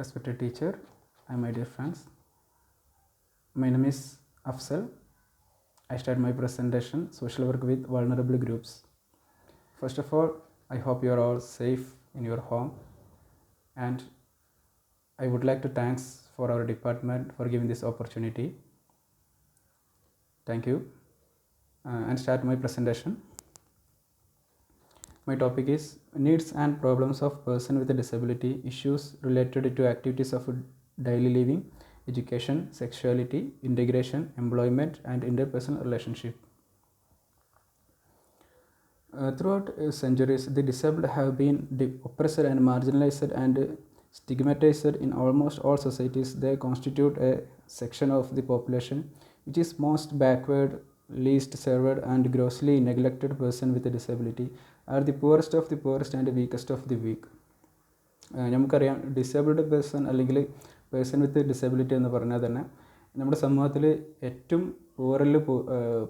Respected teacher and my dear friends, my name is Afzal. I start my presentation social work with vulnerable groups. First of all, I hope you are all safe in your home, and I would like to thanks for our department for giving this opportunity. Thank you, and start my presentation. My topic is needs and problems of person with a disability, issues related to activities of daily living, education, sexuality, integration, employment, and interpersonal relationship. Throughout centuries, the disabled have been oppressed and marginalized and stigmatized in almost all societies. They constitute a section of the population which is most backward, least served, and grossly neglected. Person with a disability are the poorest of the poorest and weakest of the weak. നമുക്കറിയാം disabled person അല്ലെങ്കിൽ person with disability എന്ന് പറഞ്ഞാൽ തന്നെ നമ്മുടെ സമൂഹത്തിൽ ഏറ്റവും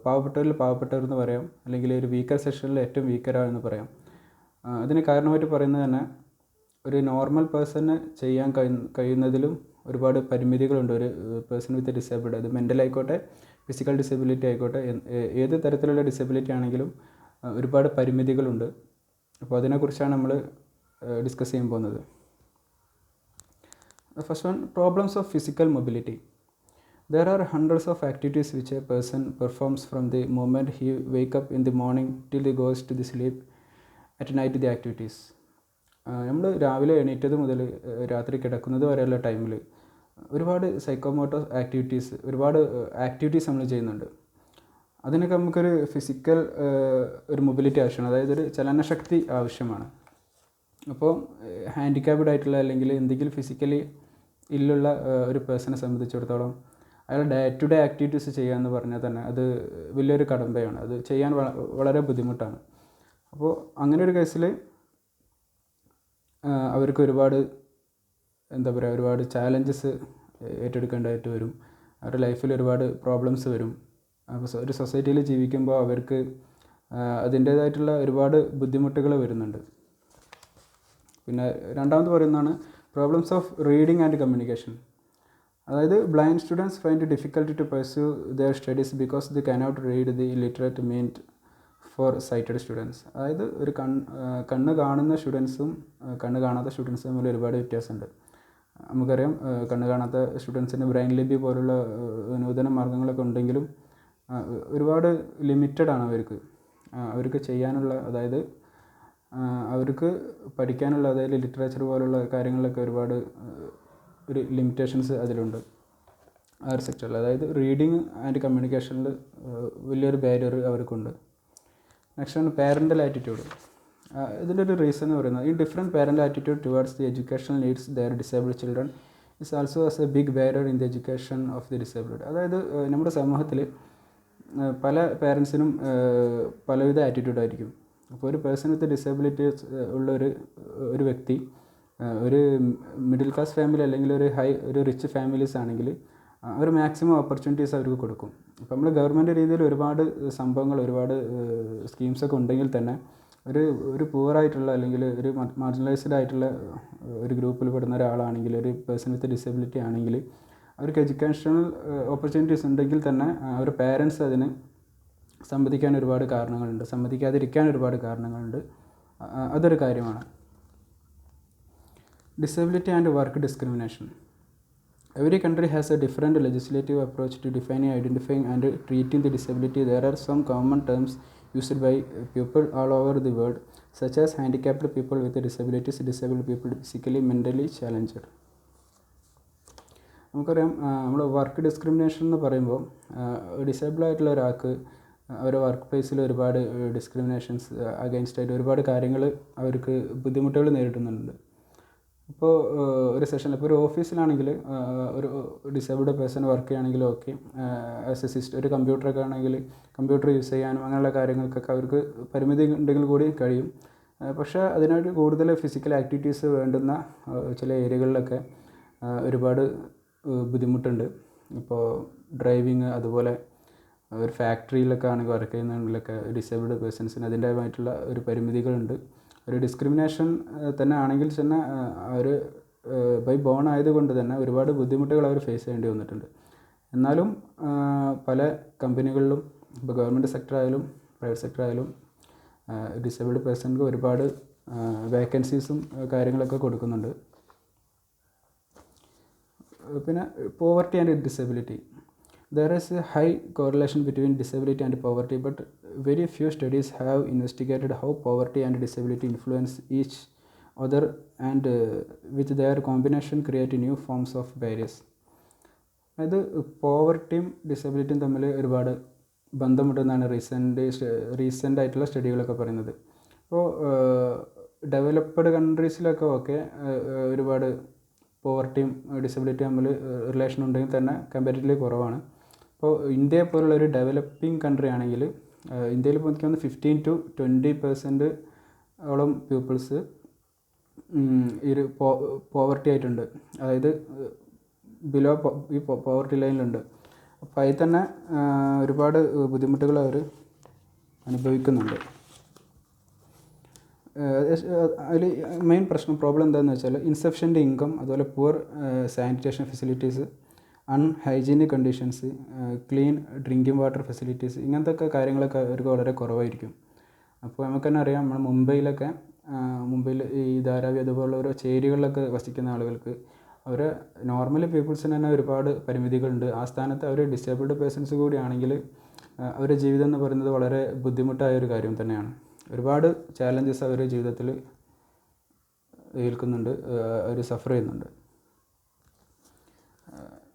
പാവപ്പെട്ടവരിൽ പാവപ്പെട്ടവരെന്ന് പറയാം, അല്ലെങ്കിൽ ഒരു വീക്കർ സെക്ഷനിൽ ഏറ്റവും വീക്കരാണെന്ന് പറയാം. അതിന് കാരണമായിട്ട് പറയുന്നത് തന്നെ ഒരു നോർമൽ പേഴ്സണ് ചെയ്യാൻ കഴിയുന്നതിലും ഒരുപാട് പരിമിതികളുണ്ട്. ഒരു പേഴ്സൺ വിത്ത് ഡിസേബിൾഡ്, അത് മെൻ്റൽ ആയിക്കോട്ടെ, ഫിസിക്കൽ ഡിസബിലിറ്റി ആയിക്കോട്ടെ, ഏത് തരത്തിലുള്ള ഡിസബിലിറ്റി ആണെങ്കിലും ഒരുപാട് പരിമിതികളുണ്ട്. അപ്പോൾ അതിനെക്കുറിച്ചാണ് നമ്മൾ ഡിസ്കസ് ചെയ്യാൻ പോകുന്നത്. First one, problems of physical mobility. There are hundreds of activities which a person performs from the moment he wake up in the morning till he goes to the sleep at night. The activities നമ്മൾ രാവിലെ എണീറ്റത് മുതൽ രാത്രി കിടക്കുന്നത് വരെയുള്ള ടൈമിൽ ഒരുപാട് psychomotor activities, ഒരുപാട് activities നമ്മൾ ചെയ്യുന്നുണ്ട്. അതിനൊക്കെ നമുക്കൊരു ഫിസിക്കൽ ഒരു മൊബിലിറ്റി ആവശ്യമാണ്, അതായത് ഒരു ചലനശക്തി ആവശ്യമാണ്. അപ്പോൾ ഹാൻഡിക്യാപ്ഡ് ആയിട്ടുള്ള അല്ലെങ്കിൽ എന്തെങ്കിലും ഫിസിക്കലി ഇല്ലുള്ള ഒരു പേഴ്സണെ സംബന്ധിച്ചിടത്തോളം അയാൾ ഡേ ടു ഡേ ആക്ടിവിറ്റീസ് ചെയ്യുക എന്ന് പറഞ്ഞാൽ തന്നെ അത് വലിയൊരു കടമ്പയാണ്, അത് ചെയ്യാൻ വളരെ ബുദ്ധിമുട്ടാണ്. അപ്പോൾ അങ്ങനെ ഒരു കേസിൽ അവർക്ക് ഒരുപാട് ഒരുപാട് ചാലഞ്ചസ് ഏറ്റെടുക്കേണ്ടതായിട്ട് വരും. അവരുടെ ലൈഫിൽ ഒരുപാട് പ്രോബ്ലംസ് വരും. അപ്പോൾ ഒരു സൊസൈറ്റിയിൽ ജീവിക്കുമ്പോൾ അവർക്ക് അതിൻ്റേതായിട്ടുള്ള ഒരുപാട് ബുദ്ധിമുട്ടുകൾ വരുന്നുണ്ട്. പിന്നെ രണ്ടാമത് പറയുന്നതാണ് problems of reading and communication. അതായത് blind students find difficulty to pursue their studies because the cannot read the literate meant for sighted students. അതായത് ഒരു കണ്ണ് കാണുന്ന സ്റ്റുഡൻസും കണ്ണ് കാണാത്ത സ്റ്റുഡൻസും തമ്മിൽ ഒരുപാട് വ്യത്യാസമുണ്ട്. നമുക്കറിയാം കണ്ണ് കാണാത്ത സ്റ്റുഡൻസിന് ബ്രെയിൻ ലിപി പോലുള്ള നൂതന മാർഗ്ഗങ്ങളൊക്കെ ഉണ്ടെങ്കിലും ഒരുപാട് ലിമിറ്റഡാണ് അവർക്ക് ചെയ്യാനുള്ള, അതായത് അവർക്ക് പഠിക്കാനുള്ള, അതായത് ലിറ്ററേച്ചർ പോലുള്ള കാര്യങ്ങളിലൊക്കെ ഒരുപാട് ഒരു ലിമിറ്റേഷൻസ് അതിലുണ്ട് ആ ഒരു സെക്ടറിൽ. അതായത് റീഡിങ് ആൻഡ് കമ്മ്യൂണിക്കേഷനിൽ വലിയൊരു ബാരിയർ അവർക്കുണ്ട്. നെക്സ്റ്റ് ആണ് പാരൻ്റൽ ആറ്റിറ്റ്യൂഡ്. ഇതിൻ്റെ ഒരു റീസൺ എന്ന് പറയുന്നത് ഈ different parental attitude towards the educational needs their disabled children is also as a big barrier in the education of the disabled. അതായത് നമ്മുടെ സമൂഹത്തിൽ പല പേരൻസിനും പലവിധ ആറ്റിറ്റ്യൂഡായിരിക്കും. അപ്പോൾ ഒരു പേഴ്സൺ വിത്ത് ഡിസേബിലിറ്റീസ് ഉള്ള ഒരു വ്യക്തി ഒരു മിഡിൽ ക്ലാസ് ഫാമിലി അല്ലെങ്കിൽ ഒരു റിച്ച് ഫാമിലീസ് ആണെങ്കിൽ അവർ മാക്സിമം ഓപ്പർച്യൂണിറ്റീസ് അവർക്ക് കൊടുക്കും. അപ്പോൾ നമ്മൾ ഗവൺമെൻറ് രീതിയിൽ ഒരുപാട് സംഭവങ്ങൾ, ഒരുപാട് സ്കീംസൊക്കെ ഉണ്ടെങ്കിൽ തന്നെ ഒരു പൂവറായിട്ടുള്ള അല്ലെങ്കിൽ ഒരു മാർജിനലൈസ്ഡ് ആയിട്ടുള്ള ഒരു ഗ്രൂപ്പിൽ പെടുന്ന ഒരാളാണെങ്കിൽ, ഒരു പേഴ്സൺ വിത്ത് ഡിസേബിലിറ്റി ആണെങ്കിൽ അവർക്ക് എഡ്യൂക്കേഷണൽ ഓപ്പർച്യൂണിറ്റീസ് ഉണ്ടെങ്കിൽ തന്നെ അവരുടെ പേരൻസ് അതിന് സമ്മതിക്കാൻ ഒരുപാട് കാരണങ്ങളുണ്ട്, സമ്മതിക്കാതിരിക്കാൻ ഒരുപാട് കാരണങ്ങളുണ്ട്. അതൊരു കാര്യമാണ്. Disability and work discrimination. Every country has a different legislative approach to defining, identifying and treating the disability. There are some common terms used by people all over the world, such as handicapped people with disabilities, disabled people, physically, mentally challenged. നമുക്കറിയാം നമ്മൾ work discrimination എന്ന് പറയുമ്പോൾ disable ആയിട്ടുള്ള ഒരാൾക്ക് അവരുടെ work പ്ലേസിൽ ഒരുപാട് discriminations against ആയിട്ട് ഒരുപാട് കാര്യങ്ങൾ അവർക്ക് ബുദ്ധിമുട്ടുകൾ നേരിടുന്നുണ്ട്. ഇപ്പോൾ ഒരു സെഷനിൽ ഇപ്പോൾ ഒരു ഓഫീസിലാണെങ്കിൽ ഒരു ഡിസേബിൾഡ് പേഴ്സൺ വർക്ക് ചെയ്യുകയാണെങ്കിൽ ഓക്കെ, ആസ് എ സിസ്റ്റം ഒരു കമ്പ്യൂട്ടറൊക്കെ ആണെങ്കിൽ കമ്പ്യൂട്ടർ യൂസ് ചെയ്യാനും അങ്ങനെയുള്ള കാര്യങ്ങൾക്കൊക്കെ അവർക്ക് പരിമിതി ഉണ്ടെങ്കിൽ കൂടി കഴിയും. പക്ഷേ അതിനായിട്ട് കൂടുതൽ ഫിസിക്കൽ ആക്ടിവിറ്റീസ് വേണ്ടുന്ന ചില ഏരിയകളിലൊക്കെ ഒരുപാട് ബുദ്ധിമുട്ടുണ്ട്. ഇപ്പോൾ ഡ്രൈവിങ്, അതുപോലെ ഒരു ഫാക്ടറിയിലൊക്കെ ആണെങ്കിൽ വർക്ക് ചെയ്യുന്നതിലൊക്കെ ഡിസേബിൾഡ് പേഴ്സൺസിന് അതിൻ്റേതായിട്ടുള്ള ഒരു പരിമിതികളുണ്ട്. ഒരു ഡിസ്ക്രിമിനേഷൻ തന്നെ ആണെങ്കിൽ തന്നെ അവർ ബൈ ബോൺ ആയതുകൊണ്ട് തന്നെ ഒരുപാട് ബുദ്ധിമുട്ടുകൾ അവർ ഫേസ് ചെയ്യേണ്ടി വന്നിട്ടുണ്ട്. എന്നാലും പല കമ്പനികളിലും ഇപ്പോൾ ഗവൺമെൻറ് സെക്ടർ ആയാലും പ്രൈവറ്റ് സെക്ടർ ആയാലും ഡിസേബിൾഡ് പേഴ്സൺക്ക് ഒരുപാട് വേക്കൻസീസും കാര്യങ്ങളൊക്കെ കൊടുക്കുന്നുണ്ട്. പിന്നെ poverty and disability. There is a high correlation between disability and poverty, but very few studies have investigated how poverty and disability influence each other and with their combination create new forms of barriers. അത് പോവർട്ടിയും ഡിസബിലിറ്റിയും തമ്മിൽ ഒരുപാട് ബന്ധമുണ്ടെന്നാണ് recent ആയിട്ടുള്ള സ്റ്റഡികളൊക്കെ പറയുന്നത്. അപ്പോൾ developed കൺട്രീസിലൊക്കെ okay ഒരുപാട് പോവർട്ടിയും ഡിസബിലിറ്റിയും തമ്മിൽ relation ഉണ്ടെങ്കിൽ തന്നെ കമ്പാരിറ്റീവ്ലി കുറവാണ്. ഇപ്പോൾ ഇന്ത്യയെ പോലുള്ള ഒരു ഡെവലപ്പിംഗ് കൺട്രി ആണെങ്കിൽ ഇന്ത്യയിൽ ഇപ്പോൾ എനിക്ക് തോന്നുന്നു 15-20% ഓളം പീപ്പിൾസ് ഈ ഒരു പോവർട്ടി ആയിട്ടുണ്ട്, അതായത് ബിലോ ഈ പോവർട്ടി ലൈനിലുണ്ട്. അപ്പോൾ അതിൽ തന്നെ ഒരുപാട് ബുദ്ധിമുട്ടുകൾ അവർ അനുഭവിക്കുന്നുണ്ട്. അതിൽ മെയിൻ പ്രോബ്ലം എന്താണെന്ന് വെച്ചാൽ ഇൻസഫിഷ്യൻ്റ് ഇൻകം, അതുപോലെ poor sanitation facilities, unhygienic conditions, clean drinking water facilities, ഇങ്ങനത്തെ കാര്യങ്ങളൊക്കെ അവർക്ക് വളരെ കുറവായിരിക്കും. അപ്പോൾ നമുക്ക് തന്നെ അറിയാം, നമ്മൾ മുംബൈയിൽ ഈ ധാരാവി അതുപോലുള്ള ഓരോ ചേരികളിലൊക്കെ വസിക്കുന്ന ആളുകൾക്ക് അവർ നോർമലി പീപ്പിൾസിന് തന്നെ ഒരുപാട് പരിമിതികളുണ്ട്. ആ സ്ഥാനത്ത് അവർ ഡിസേബിൾഡ് പേഴ്സൺസ് കൂടി ആണെങ്കിൽ അവരുടെ ജീവിതം എന്ന് പറയുന്നത് വളരെ ബുദ്ധിമുട്ടായ ഒരു കാര്യം തന്നെയാണ്. ഒരുപാട് ചാലഞ്ചസ് അവർ ജീവിതത്തിൽ ഏൽക്കുന്നുണ്ട്, അവർ സഫർ ചെയ്യുന്നുണ്ട്.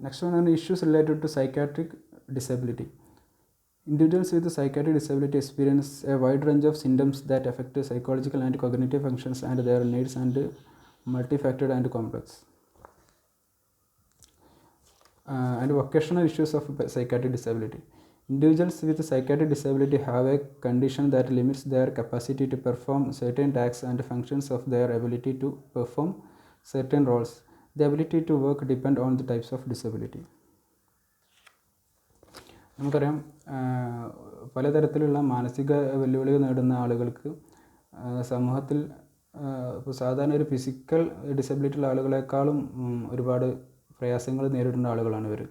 നെക്സ്റ്റ് വൺ ആണ് issues related to psychiatric disability. Individuals with psychiatric disability experience a wide range of symptoms that affect psychological and cognitive functions and their needs and multifaceted and complex. And vocational issues of psychiatric disability. Individuals with psychiatric disability have a condition that limits their capacity to perform certain tasks and functions of their ability to perform certain roles. The ability to work depend on the types of disability. നമുക്കറിയാം, പലതരത്തിലുള്ള മാനസിക വെല്ലുവിളികൾ നേടുന്ന ആളുകൾക്ക് സമൂഹത്തിൽ ഇപ്പോൾ സാധാരണ ഒരു ഫിസിക്കൽ ഡിസബിലിറ്റി ഉള്ള ആളുകളെക്കാളും ഒരുപാട് പ്രയാസങ്ങൾ നേരിടുന്ന ആളുകളാണ് ഇവർ.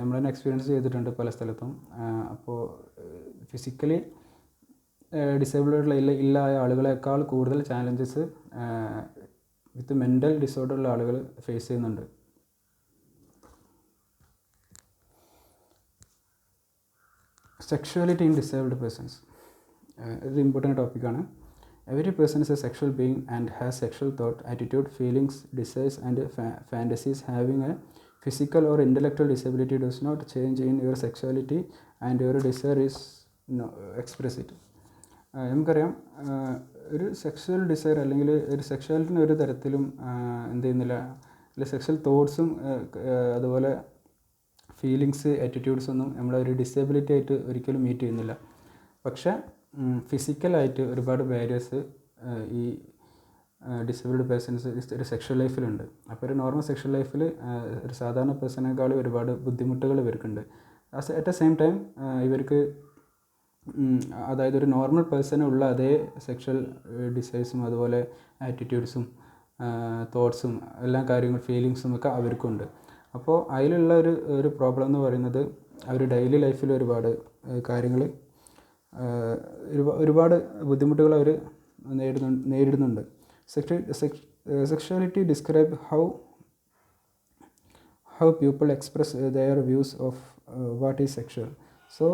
നമ്മൾ തന്നെ എക്സ്പീരിയൻസ് ചെയ്തിട്ടുണ്ട് പല സ്ഥലത്തും. അപ്പോൾ ഫിസിക്കലി ഡിസേബിൾഡ് ഇല്ലായ ആളുകളെക്കാൾ കൂടുതൽ ചാലഞ്ചസ് വിത്ത് മെൻ്റൽ ഡിസോർഡർ ഉള്ള ആളുകൾ ഫേസ് ചെയ്യുന്നുണ്ട്. സെക്ഷുവാലിറ്റി ഇൻ ഡിസേബിൾഡ് പേഴ്സൺസ്, ഇത് ഇമ്പോർട്ടൻ്റ് ടോപ്പിക്കാണ്. Every person is A sexual being and has sexual thought, attitude, feelings, desires and fantasies. Having A physical or intellectual disability does not change in your sexuality and your desire is explicit. നമുക്കറിയാം, ഒരു sexual desire അല്ലെങ്കിൽ ഒരു സെക്ഷുവാലിറ്റിന് ഒരു തരത്തിലും എന്ത് ചെയ്യുന്നില്ല, അല്ലെങ്കിൽ sexual തോട്ട്സും അതുപോലെ ഫീലിങ്സ്, ആറ്റിറ്റ്യൂഡ്സ് ഒന്നും നമ്മുടെ ഒരു ഡിസേബിലിറ്റി ആയിട്ട് ഒരിക്കലും മീറ്റ് ചെയ്യുന്നില്ല. പക്ഷേ ഫിസിക്കലായിട്ട് ഒരുപാട് ബാരിയേഴ്സ് ഈ ഡിസേബിൾഡ് പേഴ്സൺസ് ഒരു സെക്ഷൽ ലൈഫിലുണ്ട്. അപ്പോൾ ഒരു നോർമൽ സെക്ഷൽ ലൈഫിൽ ഒരു സാധാരണ പേഴ്സണേക്കാളും ഒരുപാട് ബുദ്ധിമുട്ടുകൾ ഇവർക്കുണ്ട്. അറ്റ് ദ സെയിം ടൈം ഇവർക്ക് അതായത് ഒരു നോർമൽ പേഴ്സണുള്ള അതേ സെക്ഷൽ ഡിസൈർസും അതുപോലെ ആറ്റിറ്റ്യൂഡ്സും തോട്ട്സും എല്ലാ കാര്യങ്ങളും ഫീലിങ്സും ഒക്കെ അവർക്കുണ്ട്. അപ്പോൾ അതിലുള്ള ഒരു പ്രോബ്ലം എന്ന് പറയുന്നത് അവർ ഡെയിലി ലൈഫിൽ ഒരുപാട് കാര്യങ്ങൾ ഒരുപാട് ബുദ്ധിമുട്ടുകൾ അവർ നേരിടുന്നുണ്ട്. Sexuality describe how people express their views of what is sexual, so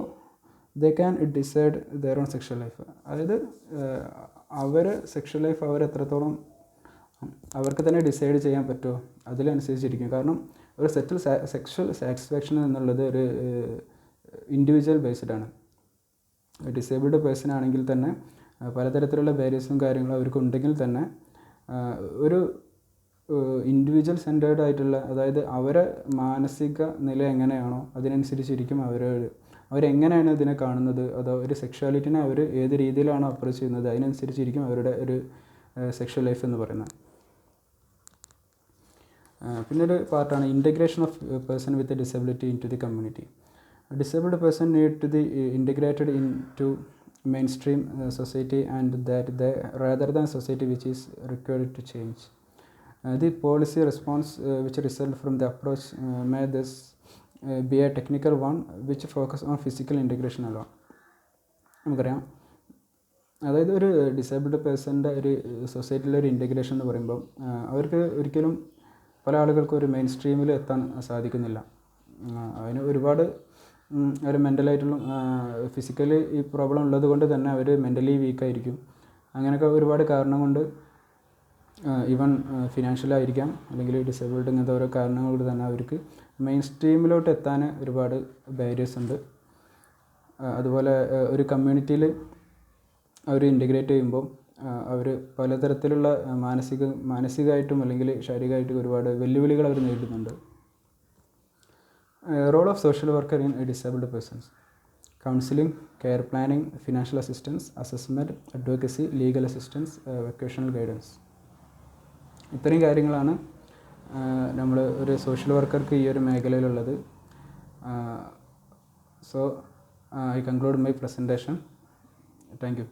they can decide their own sexual life. അതായത് അവർ സെക്ഷൽ ലൈഫ് അവർ എത്രത്തോളം അവർക്ക് തന്നെ ഡിസൈഡ് ചെയ്യാൻ പറ്റുമോ അതിലനുസരിച്ചിരിക്കും. കാരണം ഒരു സെക്ഷൽ സാറ്റിസ്ഫാക്ഷൻ എന്നുള്ളത് ഒരു ഇൻഡിവിജ്വൽ ബേസ്ഡ് ആണ്. ഡിസേബിൾഡ് പേഴ്സൺ ആണെങ്കിൽ തന്നെ പലതരത്തിലുള്ള ബാരിയേഴ്സും കാര്യങ്ങളും അവർക്ക് ഉണ്ടെങ്കിൽ തന്നെ ഒരു ഇൻഡിവിജ്വൽ സെൻറ്റേർഡ് ആയിട്ടുള്ള, അതായത് അവരെ മാനസിക നില എങ്ങനെയാണോ അതിനനുസരിച്ചിരിക്കും അവരെങ്ങനെയാണ് ഇതിനെ കാണുന്നത്, അതോ ഒരു സെക്ഷുവാലിറ്റിനെ അവർ ഏത് രീതിയിലാണോ അപ്രോച്ച് ചെയ്യുന്നത് അതിനനുസരിച്ചിരിക്കും അവരുടെ ഒരു സെക്ഷൽ ലൈഫ് എന്ന് പറയുന്നത്. പിന്നൊരു പാർട്ടാണ് integration of person with a disability into the community. Disabled person need to the integrated into mainstream society and that they rather than society which is required to change. The policy response which result from the approach may thus be a technical one which focus on physical integration alone. നമുക്കറിയാം, അതായത് ഒരു disabled പേഴ്സൻ്റെ ഒരു സൊസൈറ്റിയിലെ ഒരു integration എന്ന് പറയുമ്പം അവർക്ക് ഒരിക്കലും പല ആളുകൾക്കും ഒരു മെയിൻ സ്ട്രീമിൽ എത്താൻ സാധിക്കുന്നില്ല. അതിന് ഒരുപാട് ഒരു മെൻ്റലായിട്ടുള്ള ഫിസിക്കലി ഈ പ്രോബ്ലം ഉള്ളത് കൊണ്ട് തന്നെ അവർ മെൻ്റലി വീക്കായിരിക്കും. അങ്ങനെയൊക്കെ ഒരുപാട് കാരണം കൊണ്ട് ഈവൻ ഫിനാൻഷ്യലായിരിക്കാം, അല്ലെങ്കിൽ ഡിസേബിൾഡ്, ഇങ്ങനത്തെ ഓരോ കാരണങ്ങൾ കൊണ്ട് തന്നെ അവർക്ക് മെയിൻ സ്ട്രീമിലോട്ട് എത്താൻ ഒരുപാട് ബാരിയേഴ്സ് ഉണ്ട്. അതുപോലെ ഒരു കമ്മ്യൂണിറ്റിയിൽ അവർ ഇൻറ്റഗ്രേറ്റ് ചെയ്യുമ്പോൾ അവർ പലതരത്തിലുള്ള മാനസികമായിട്ടും അല്ലെങ്കിൽ ശാരീരികമായിട്ടും ഒരുപാട് വെല്ലുവിളികൾ അവർ നേരിടുന്നുണ്ട്. Role of social worker in disabled persons: counselling, care planning, financial assistance, assessment, advocacy, legal assistance, vocational guidance. ഇത്രയും കാര്യങ്ങളാണ് നമ്മൾ ഒരു സോഷ്യൽ വർക്കർക്ക് ഈ ഒരു മേഖലയിലുള്ളത്. So I conclude my presentation. Thank U.